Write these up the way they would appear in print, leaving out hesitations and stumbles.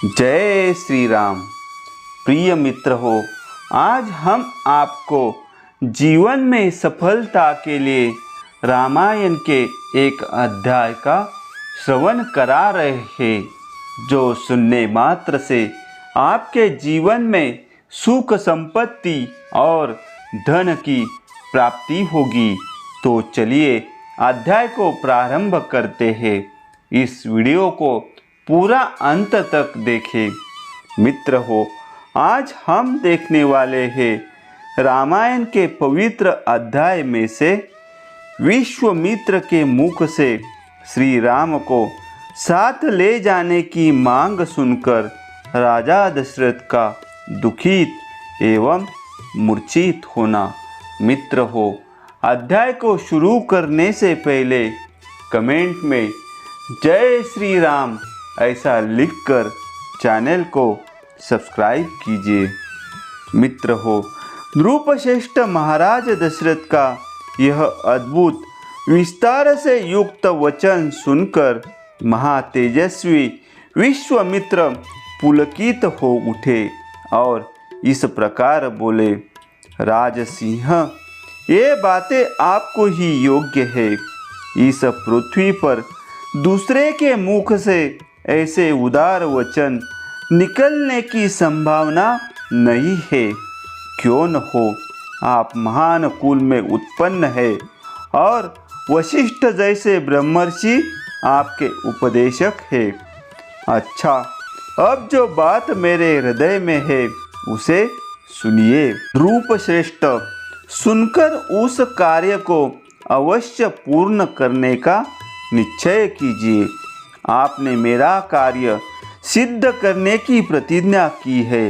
जय श्री राम। प्रिय मित्र हो, आज हम आपको जीवन में सफलता के लिए रामायण के एक अध्याय का श्रवण करा रहे हैं, जो सुनने मात्र से आपके जीवन में सुख संपत्ति और धन की प्राप्ति होगी। तो चलिए अध्याय को प्रारंभ करते हैं। इस वीडियो को पूरा अंत तक देखें। मित्र हो, आज हम देखने वाले हैं रामायण के पवित्र अध्याय में से विश्वामित्र के मुख से श्री राम को साथ ले जाने की मांग सुनकर राजा दशरथ का दुखित एवं मूर्छित होना। मित्र हो, अध्याय को शुरू करने से पहले कमेंट में जय श्री राम ऐसा लिखकर चैनल को सब्सक्राइब कीजिए। मित्र हो, नृपश्रेष्ठ महाराज दशरथ का यह अद्भुत विस्तार से युक्त वचन सुनकर महातेजस्वी विश्वामित्र पुलकित हो उठे और इस प्रकार बोले, राजसिंह, ये बातें आपको ही योग्य है। इस पृथ्वी पर दूसरे के मुख से ऐसे उदार वचन निकलने की संभावना नहीं है। क्यों न हो, आप महान कुल में उत्पन्न है और वशिष्ठ जैसे ब्रह्मर्षि आपके उपदेशक है। अच्छा, अब जो बात मेरे हृदय में है उसे सुनिए। नृपश्रेष्ठ, सुनकर उस कार्य को अवश्य पूर्ण करने का निश्चय कीजिए। आपने मेरा कार्य सिद्ध करने की प्रतिज्ञा की है।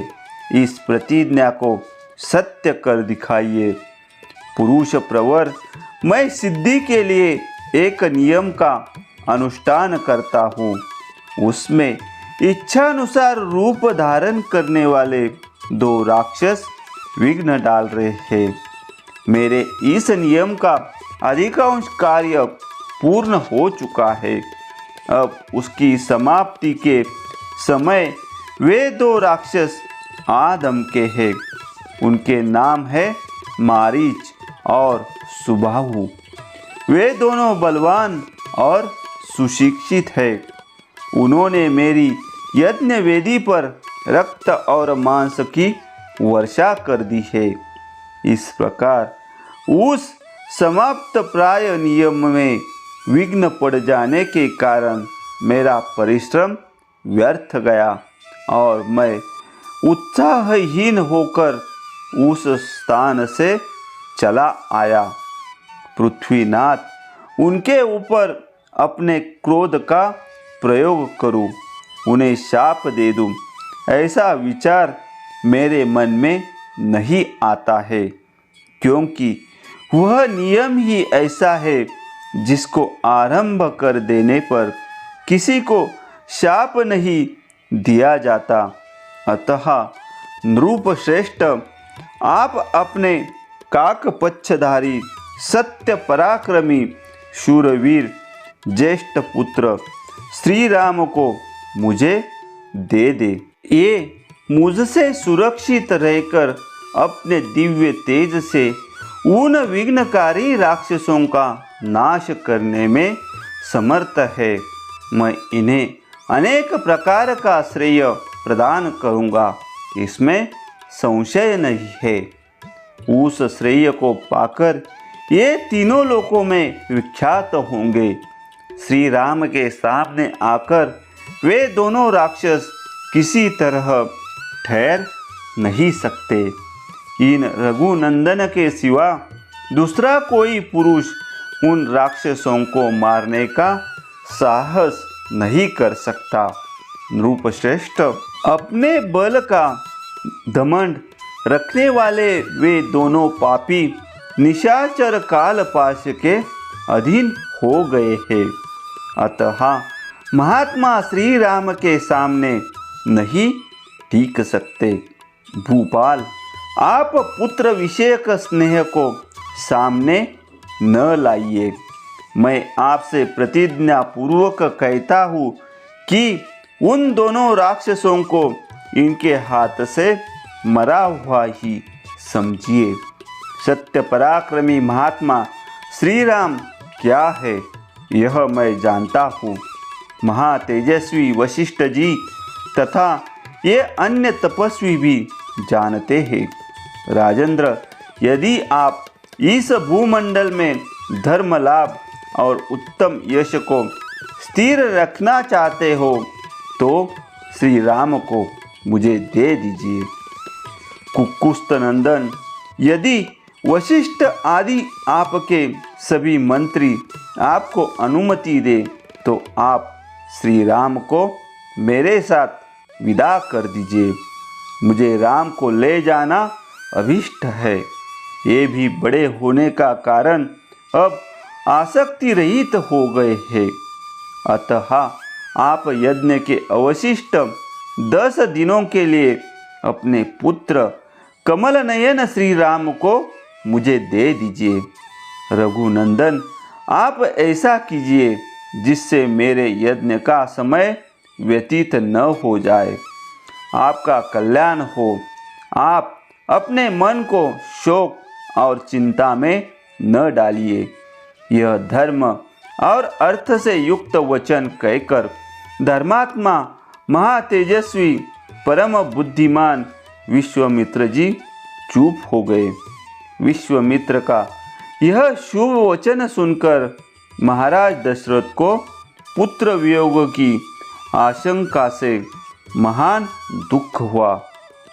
इस प्रतिज्ञा को सत्य कर दिखाइए। पुरुष प्रवर, मैं सिद्धि के लिए एक नियम का अनुष्ठान करता हूँ। उसमें इच्छानुसार रूप धारण करने वाले दो राक्षस विघ्न डाल रहे हैं। मेरे इस नियम का अधिकांश कार्य पूर्ण हो चुका है। अब उसकी समाप्ति के समय वे दो राक्षस आदम के हैं। उनके नाम है मारीच और सुबाहु। वे दोनों बलवान और सुशिक्षित हैं। उन्होंने मेरी यज्ञ वेदी पर रक्त और मांस की वर्षा कर दी है। इस प्रकार उस समाप्त प्राय नियम में विघ्न पड़ जाने के कारण मेरा परिश्रम व्यर्थ गया और मैं उत्साहहीन होकर उस स्थान से चला आया। पृथ्वीनाथ, उनके ऊपर अपने क्रोध का प्रयोग करूं, उन्हें शाप दे दूं, ऐसा विचार मेरे मन में नहीं आता है, क्योंकि वह नियम ही ऐसा है जिसको आरंभ कर देने पर किसी को शाप नहीं दिया जाता। अतः नृपश्रेष्ठ, आप अपने काकपक्षधारी सत्य पराक्रमी शूरवीर ज्येष्ठ पुत्र श्री राम को मुझे दे दे। ये मुझसे सुरक्षित रहकर अपने दिव्य तेज से उन विघ्नकारी राक्षसों का नाश करने में समर्थ है। मैं इन्हें अनेक प्रकार का श्रेय प्रदान करूंगा, इसमें संशय नहीं है। उस श्रेय को पाकर ये तीनों लोकों में विख्यात होंगे। श्री राम के सामने आकर वे दोनों राक्षस किसी तरह ठहर नहीं सकते। इन रघुनंदन के सिवा दूसरा कोई पुरुष उन राक्षसों को मारने का साहस नहीं कर सकता। नृपश्रेष्ठ, अपने बल का घमंड रखने वाले वे दोनों पापी निशाचर कालपाश के अधीन हो गए हैं। अतः महात्मा श्री राम के सामने नहीं टिक सकते। भूपाल, आप पुत्र विषयक स्नेह को सामने न लाइए। मैं आपसे प्रतिज्ञा पूर्वक कहता हूँ कि उन दोनों राक्षसों को इनके हाथ से मरा हुआ ही समझिए। सत्य पराक्रमी महात्मा श्री राम क्या है यह मैं जानता हूँ। महातेजस्वी वशिष्ठ जी तथा ये अन्य तपस्वी भी जानते हैं। राजेंद्र, यदि आप इस भूमंडल में धर्म लाभ और उत्तम यश को स्थिर रखना चाहते हो तो श्री राम को मुझे दे दीजिए। कुकुस्त नंदन, यदि वशिष्ठ आदि आपके सभी मंत्री आपको अनुमति दे तो आप श्री राम को मेरे साथ विदा कर दीजिए। मुझे राम को ले जाना अभिष्ट है। ये भी बड़े होने का कारण अब आसक्ति रहित हो गए हैं। अतः आप यज्ञ के अवशिष्ट 10 दिनों के लिए अपने पुत्र कमल नयन श्री राम को मुझे दे दीजिए। रघुनंदन, आप ऐसा कीजिए जिससे मेरे यज्ञ का समय व्यतीत न हो जाए। आपका कल्याण हो। आप अपने मन को शोक और चिंता में न डालिए। यह धर्म और अर्थ से युक्त वचन कहकर धर्मात्मा महातेजस्वी परम बुद्धिमान विश्वामित्र जी चुप हो गए। विश्वामित्र का यह शुभ वचन सुनकर महाराज दशरथ को पुत्र वियोग की आशंका से महान दुख हुआ।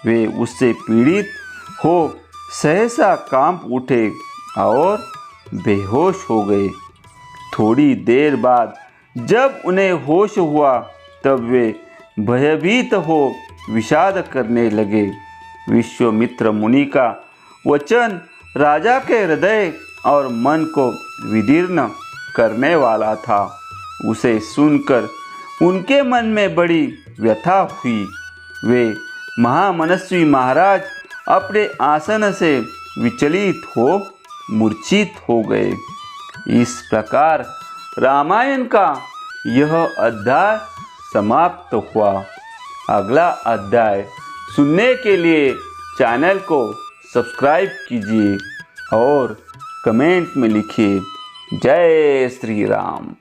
वे उससे पीड़ित हो सहसा कांप उठे और बेहोश हो गए। थोड़ी देर बाद जब उन्हें होश हुआ तब वे भयभीत हो विषाद करने लगे। विश्वामित्र मुनि का वचन राजा के हृदय और मन को विदीर्ण करने वाला था। उसे सुनकर उनके मन में बड़ी व्यथा हुई। वे महामनस्वी महाराज अपने आसन से विचलित हो मूर्छित हो गए। इस प्रकार रामायण का यह अध्याय समाप्त हुआ। अगला अध्याय सुनने के लिए चैनल को सब्सक्राइब कीजिए और कमेंट में लिखिए जय श्री राम।